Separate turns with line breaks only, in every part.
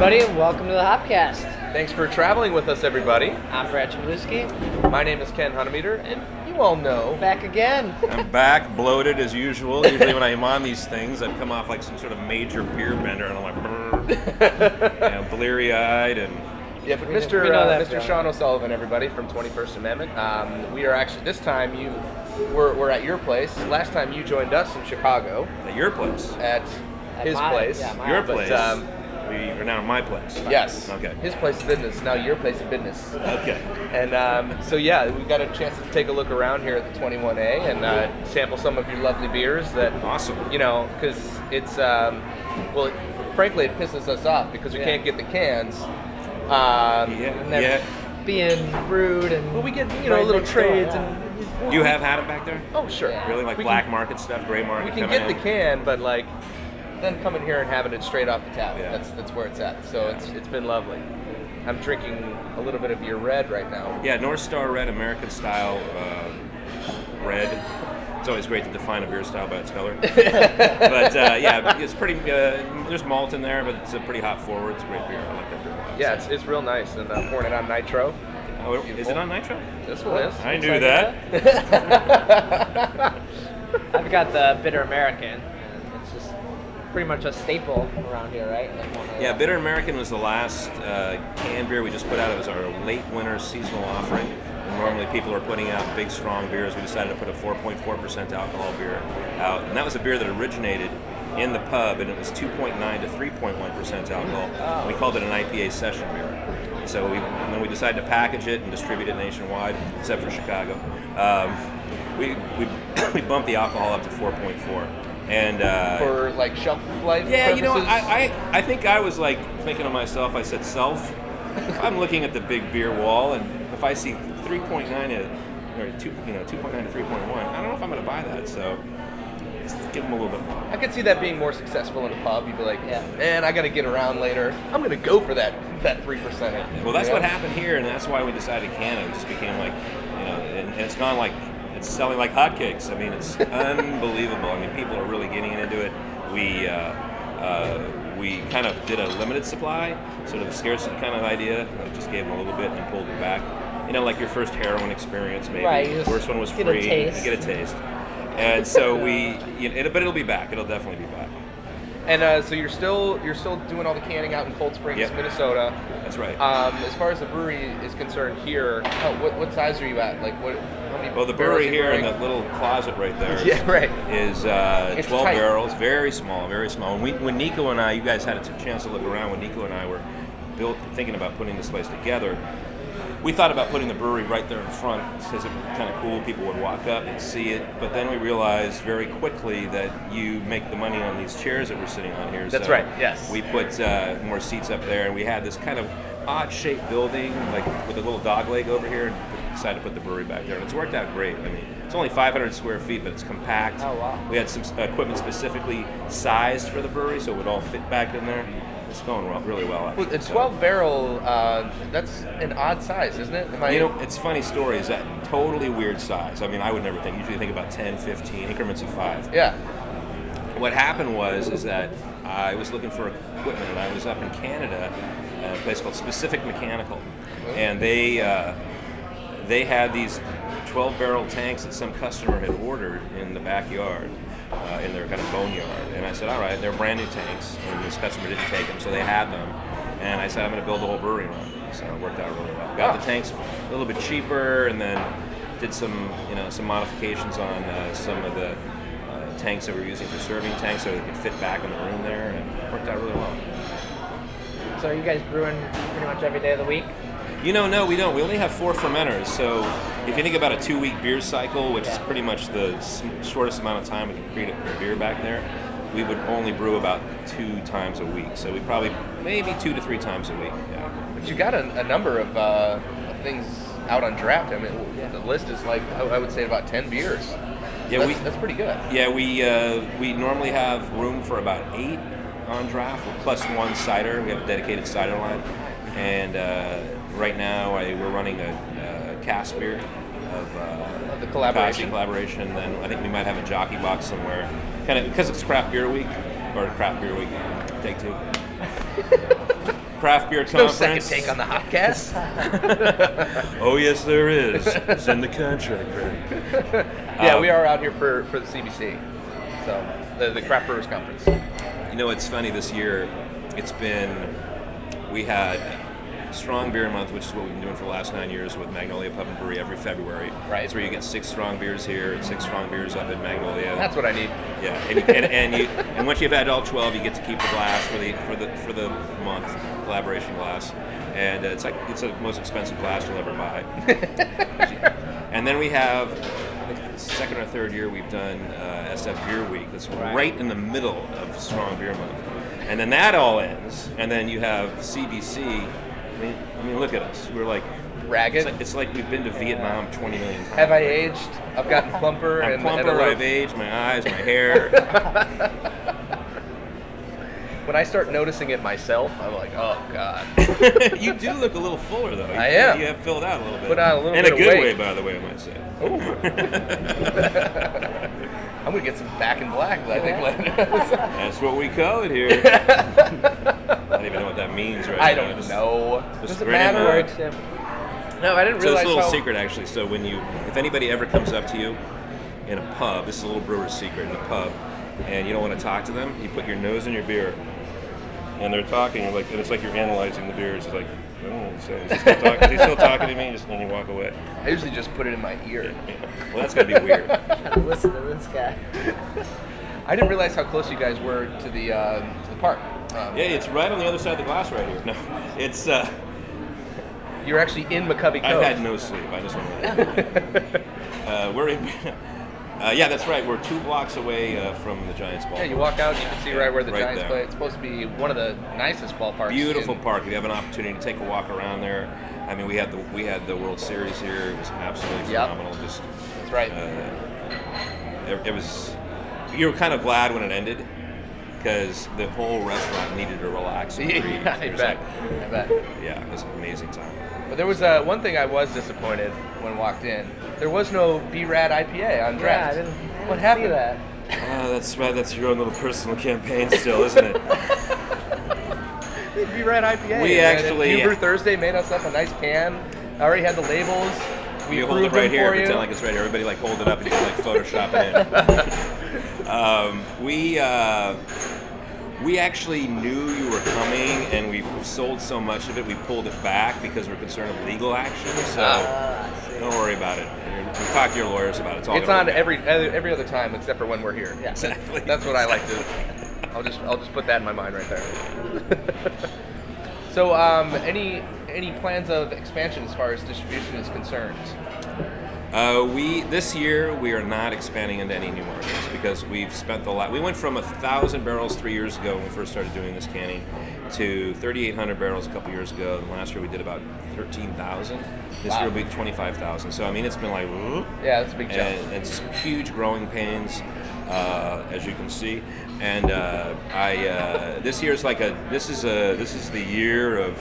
everybody, and welcome to the Hopcast.
Thanks for traveling with us, everybody.
I'm Chmielewski.
My name is Ken Hunnemeder, and you all know...
Back again.
I'm back, bloated as usual. Usually when I'm on these things, I've come off like some sort of major beer bender, and I'm like, brrr, bleary-eyed, and...
Yeah, but Mr. Shaun O'Sullivan, everybody, from 21st Amendment. We are actually, this time, we're at your place. Last time you joined us in Chicago.
At your place?
At his place.
Yeah,
your place. We are now at my place.
Yes.
Okay.
His place of business, now your place of business.
Okay.
And so yeah, we got a chance to take a look around here at the 21A and sample some of your lovely beers. That
awesome.
You know, because it's frankly, it pisses us off because we can't get the cans.
And they're being brewed, and
we get little trades and.
You have had it back there?
Oh sure.
Yeah.
Really, like black market stuff, gray market.
We can get the can, but like. Then coming here and having it straight off the tap. Yeah. That's where it's at. So it's been lovely. I'm drinking a little bit of your red right now.
Yeah, North Star Red, American style red. It's always great to define a beer style by its color. But yeah, it's pretty. There's malt in there, but it's a pretty hot forward. It's a great beer. I like that beer a lot.
Yeah, it's real nice, and I'm pouring it on nitro.
Oh, is it on nitro?
This one is.
I knew that.
I've got the Bitter American. It's just pretty much a staple around here, right?
Yeah, Bitter American was the last canned beer we just put out. It was our late winter seasonal offering. And normally people are putting out big, strong beers. We decided to put a 4.4% alcohol beer out. And that was a beer that originated in the pub, and it was 2.9 to 3.1% alcohol.
Oh.
We called it an IPA session beer. So then we decided to package it and distribute it nationwide, except for Chicago. We bumped the alcohol up to 4.4. And
for like shelf life
yeah,
purposes?
you know, I think I was like thinking to myself, I said, I'm looking at the big beer wall, and if I see 3.9 or 2.9 to 3.1, I don't know if I'm going to buy that. So just give them a little bit more.
I could see that being more successful in a pub. You'd be like, yeah, man, I got to get around later. I'm going to go for that 3%.
Well, that's what happened here, and that's why we decided Canada. It just became like, and it's gone like. It's selling like hotcakes. I mean, it's unbelievable. I mean, people are really getting into it. We kind of did a limited supply, sort of a scarcity kind of idea. I just gave them a little bit and pulled it back. You know, like your first heroin experience, maybe.
Right,
The first one was free. You get a taste. And so but it'll be back. It'll definitely be back.
And so you're still doing all the canning out in Cold Springs, Minnesota.
That's right.
As far as the brewery is concerned here, what size are you at? Like what? How many?
Well, the brewery here in that little closet right there is 12 barrels, very small, very small. And when Nico and I, you guys had a chance to look around when Nico and I were thinking about putting this place together. We thought about putting the brewery right there in front because it would be kind of cool. People would walk up and see it. But then we realized very quickly that you make the money on these chairs that we're sitting on here.
That's right, yes.
We put more seats up there, and we had this kind of odd-shaped building, like with a little dog leg over here, and decided to put the brewery back there. And it's worked out great. I mean, it's only 500 square feet, but it's compact.
Oh, wow.
We had some equipment specifically sized for the brewery, so it would all fit back in there. It's going really well.
Well, a 12 barrel, that's an odd size, isn't it?
It's a funny story. Is that totally weird size? I mean, I would never think. Usually think about 10, 15, increments of 5.
Yeah.
What happened is that I was looking for equipment, and I was up in Canada at a place called Specific Mechanical, and they had these 12 barrel tanks that some customer had ordered in the backyard. In their kind of boneyard, and I said, all right, they're brand new tanks, and this customer didn't take them, so they had them, and I said, I'm going to build a whole brewery around them. So it worked out really well. Got the tanks a little bit cheaper, and then did some modifications on some of the tanks that we're using for serving tanks, so they could fit back in the room there, and it worked out really well.
So are you guys brewing pretty much every day of the week?
No, we don't. We only have 4 fermenters, so if you think about a 2-week beer cycle, which is pretty much the shortest amount of time we can create a beer back there, we would only brew about 2 times a week. So we probably, maybe 2 to 3 times a week, yeah.
But you got a number of things out on draft. I mean, the list is like, I would say about 10 beers. Yeah, that's pretty good.
Yeah, we normally have room for about 8 on draft, plus 1 cider. We have a dedicated cider line. And right now, we're running a cask beer of
the collaboration.
Then I think we might have a jockey box somewhere, kind of because it's Craft Beer Week, or Craft Beer Week. Take 2. Craft Beer
No
Conference.
second take on the Hopcast.
Oh yes, there is. It's in the contract, right?
Yeah, we are out here for the CBC, so the Craft Brewers Conference.
You know, it's funny this year. We had Strong Beer Month, which is what we've been doing for the last 9 years with Magnolia Pub and Brewery every February.
Right.
It's where you get 6 strong beers here and 6 strong beers up in Magnolia.
That's what I need.
Yeah, and once you've had all 12, you get to keep the glass for the month, collaboration glass, and it's the most expensive glass you'll ever buy. And then we have, I think the second or third year we've done SF Beer Week. That's right in the middle of Strong Beer Month, and then that all ends, and then you have CBC. I mean, look at us. We're like
ragged.
It's like we've been to Vietnam 20 million times.
Have I aged? I've gotten plumper.
I'm plumper. I've aged. My eyes, my hair.
When I start noticing it myself, I'm like, oh god.
You do look a little fuller though.
I am.
You have filled out a little bit.
Put on a little
in
bit
a
of
good
weight.
way, by the way, I might say.
I'm gonna get some back in black. I think later.
That's what we call it here. I don't even know what that means right now.
I don't know.
Just
Does it matter? No, I didn't
So
realize
it's a little
how...
secret actually. So if anybody ever comes up to you in a pub, this is a little brewer's secret in a pub, and you don't want to talk to them, you put your nose in your beer, and they're talking, and it's like you're analyzing the beer. It's like, I don't know what to say. Is he still talking to me? Just then you walk away.
I usually just put it in my ear.
Yeah. Well, that's gonna be weird.
Listen to this guy.
I didn't realize how close you guys were to the park.
Yeah, it's right on the other side of the glass right here. No, it's.
You're actually in McCovey Cove.
I've had no sleep. I just want to. We're in. Yeah, that's right. We're 2 blocks away from the Giants ballpark.
Yeah, you walk out, you can see right where the
Right
Giants
there.
play. It's supposed to be one of the nicest ballparks.
Beautiful park. If you have an opportunity to take a walk around there, I mean, we had the World Series here. It was absolutely phenomenal. Just
that's right.
It was. You were kind of glad when it ended because the whole restaurant needed to relax and breathe.
Yeah, I bet.
Yeah, it was an amazing time.
But there was one thing I was disappointed when I walked in. There was no B-Rad IPA on draft.
Yeah, I didn't
what happened?
see that.
That's right. That's your own little personal campaign still, isn't it?
B-Rad IPA.
We actually...
New Brew Thursday made us up a nice can. I already had the labels. We
hold it
approved
right
them
here.
for you.
Pretend like it's right here. Everybody hold it up and you can Photoshop it in. We actually knew you were coming, and we sold so much of it, we pulled it back because we're concerned of legal action. So don't worry about it. We'll talk to your lawyers about it.
It's on every other time except for when we're here.
Yeah.
Exactly.
That's what I like to. I'll just put that in my mind right there. So, any plans of expansion as far as distribution is concerned?
This year we are not expanding into any new markets because we've spent we went from 1,000 barrels 3 years ago when we first started doing this canning to 3,800 barrels a couple years ago. And last year we did about 13,000. This year will be 25,000. So I mean it's been like
yeah, that's a big jump.
And it's huge growing pains, as you can see. And this year's this is the year of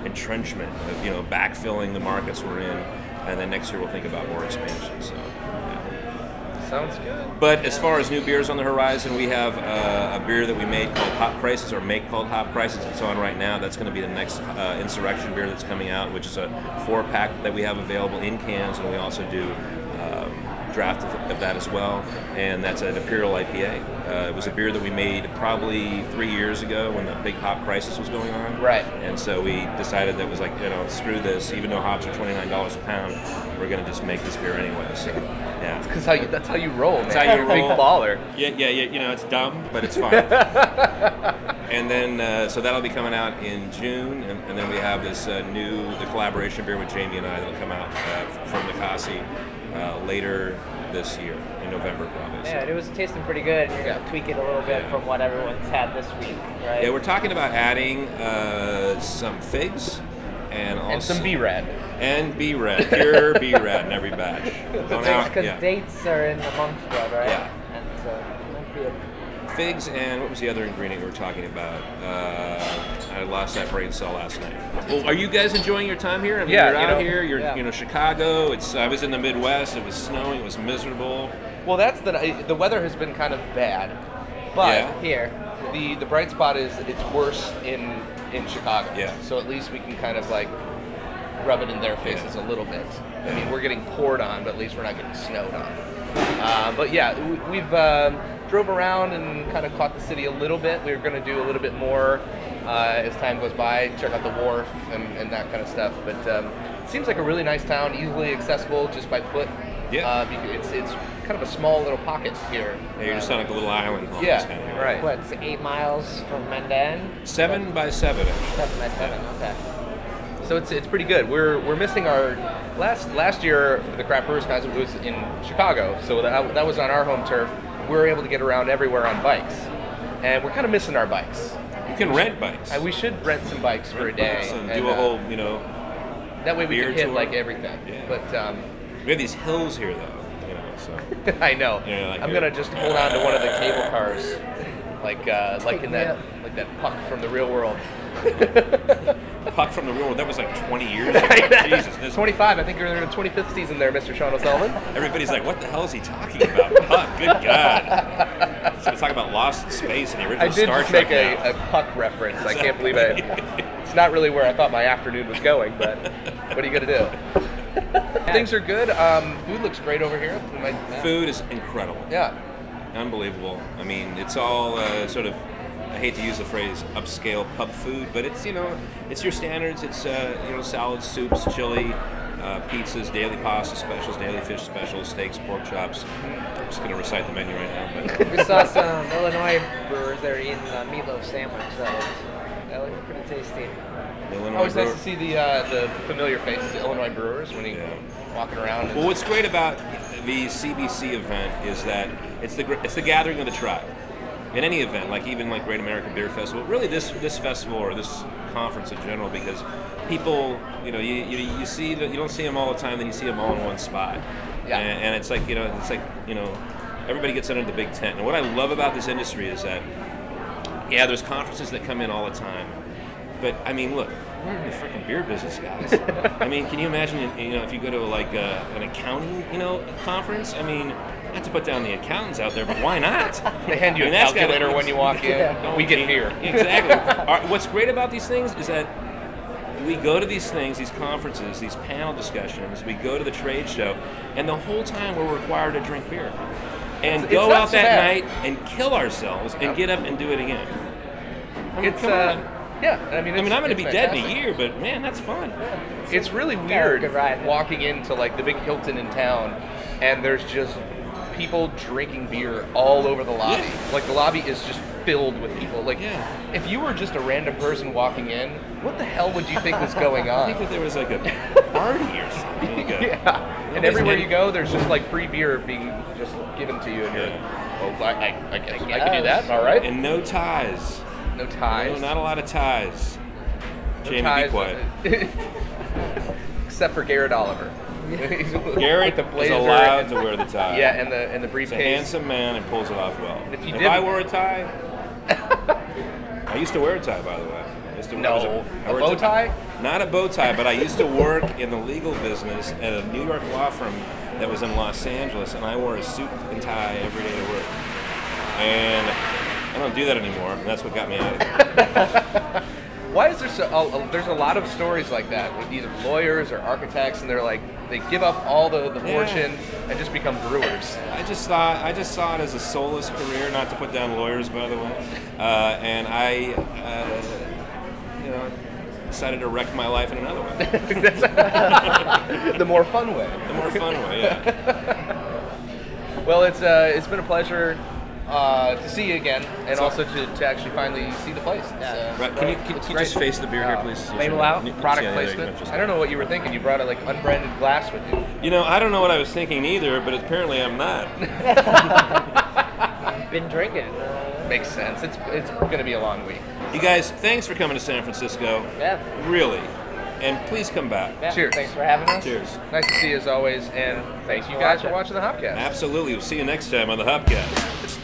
entrenchment, of backfilling the markets we're in. And then next year we'll think about more expansion. So, yeah.
Sounds good.
But as far as new beers on the horizon, we have a beer that we made called Hop Crisis, or make called Hop Crisis. It's on right now. That's going to be the next Insurrection beer that's coming out, which is a 4-pack that we have available in cans, and we also do draft of that as well. And that's an Imperial IPA. It was a beer that we made probably 3 years ago when the big hop crisis was going on.
Right.
And so we decided that was like, screw this. Even though hops are $29 a pound, we're going to just make this beer anyway. So, yeah.
That's how you roll, man.
That's how you roll.
Big baller.
Yeah. It's dumb, but it's fun. And then, so that'll be coming out in June, and then we have this the collaboration beer with Jamie and I that'll come out from Nikasi later this year, in November probably.
Yeah, it was tasting pretty good. You're going to tweak it a little bit from what everyone's had this week, right?
Yeah, we're talking about adding some figs and
some B-Rad.
And B-Rad, pure B-Rad in every batch.
Because dates are in the monk's blood, right?
Yeah.
And so it might be
figs and what was the other ingredient we were talking about? I lost that brain cell last night. Well, are you guys enjoying your time here? I mean,
yeah,
you're out here. You're Chicago. I was in the Midwest. It was snowing. It was miserable.
Well, the weather has been kind of bad, but
here.
The bright spot is it's worse in Chicago.
Yeah.
So at least we can kind of like rub it in their faces a little bit. I mean, we're getting poured on, but at least we're not getting snowed on. But yeah, we've drove around and kind of caught the city a little bit. We're going to do a little bit more as time goes by, check out the wharf and that kind of stuff. But it seems like a really nice town, easily accessible just by foot.
Yeah.
It's kind of a small little pocket here.
Yeah, you're just on like a little island. Almost,
Yeah,
kind of.
right.
What, it's 8 miles from end to end?
7 by 7.
7 by 7, okay.
So it's pretty good. We're missing our last year for the Craft Brewers Conference was in Chicago, so that was on our home turf. We were able to get around everywhere on bikes, and we're kind of missing our bikes.
You can rent bikes.
We should rent some bikes for a day
and do a whole,
that way we
beer
can hit
tour.
like everything.
Yeah.
But
we have these hills here, though. So
I know.
Yeah, like
I'm gonna just hold on to one of the cable cars, like in that Puck from the Real World.
Puck from the Real World. That was like 20 years ago. Jesus, this
25. I think you're in the 25th season there, Mr. Shaun O'Sullivan.
Everybody's like, what the hell is he talking about? Puck, good God. He's going to talk about Lost in Space and the original
I did
Star
just
Trek
make a Puck reference. I can't believe it. It's not really where I thought my afternoon was going, but what are you going to do? Things are good. Food looks great over here.
Food is incredible.
Yeah.
Unbelievable. I mean, it's all sort of, I hate to use the phrase upscale pub food, but it's, it's your standards. It's, salads, soups, chili, pizzas, daily pasta specials, daily fish specials, steaks, pork chops. I'm just going to recite the menu right now. But
We saw some Illinois brewers there eating a meatloaf sandwich. That looked pretty tasty.
Always nice to see the familiar faces, the Illinois brewers, when you're walking around.
Well, what's great about the CBC event is that it's the gathering of the tribe. In any event, even Great American Beer Festival, really this festival or this conference in general, because people, you see that you don't see them all the time, then you see them all in one spot.
Yeah.
And it's like everybody gets under the big tent. And what I love about this industry is that, there's conferences that come in all the time. But I mean, look, we're in the freaking beer business, guys. I mean, can you imagine, if you go to an accounting, conference? I mean, not to put down the accountants out there, but why not?
They hand you a calculator when you walk in. We get beer.
Exactly. What's great about these things is that we go to these things, these conferences, these panel discussions. We go to the trade show, and the whole time we're required to drink beer and go out that night and kill ourselves and get up and do it again. I mean,
I'm
going to be dead in a year, but man, that's fun.
Yeah. It's really weird walking into the big Hilton in town, and there's just people drinking beer all over the lobby.
Yeah.
The lobby is just filled with people. If you were just a random person walking in, what the hell would you think was going on?
I think that there was a party or something.
And everywhere you go, there's just free beer being just given to you, and you're I guess I can do that. All right.
And no ties.
No ties.
No, not a lot of ties.
No
Jamie,
ties,
be quiet.
Except for Garrett Oliver.
Garrett
the blazer
is allowed to wear the tie.
Yeah, and the briefcase.
He's a handsome man and pulls it off well.
And if
I wore a tie, I used to wear a tie, by the way.
A bow tie?
Not a bow tie, but I used to work in the legal business at a New York law firm that was in Los Angeles, and I wore a suit and tie every day to work. And I don't do that anymore, and that's what got me out of it.
Why is there there's a lot of stories like that with either lawyers or architects, and they give up all the fortune and just become brewers.
I just saw it as a soulless career, not to put down lawyers, by the way, and I decided to wreck my life in another way.
The more fun way.
The more fun way, yeah.
Well, it's been a pleasure to see you again, and also to actually finally see the place.
Right. Can you just face the beer here, please?
Label out.
Product placement. I don't know what you were thinking. You brought a unbranded glass with you.
I don't know what I was thinking either, but apparently I'm not.
Been drinking.
Makes sense. It's going to be a long week.
You guys, thanks for coming to San Francisco.
Yeah.
Really. And please come back.
Yeah.
Cheers.
Thanks for having us.
Cheers.
Nice to see you as always, and thank you guys for watching the Hopcast.
Absolutely. We'll see you next time on the Hopcast.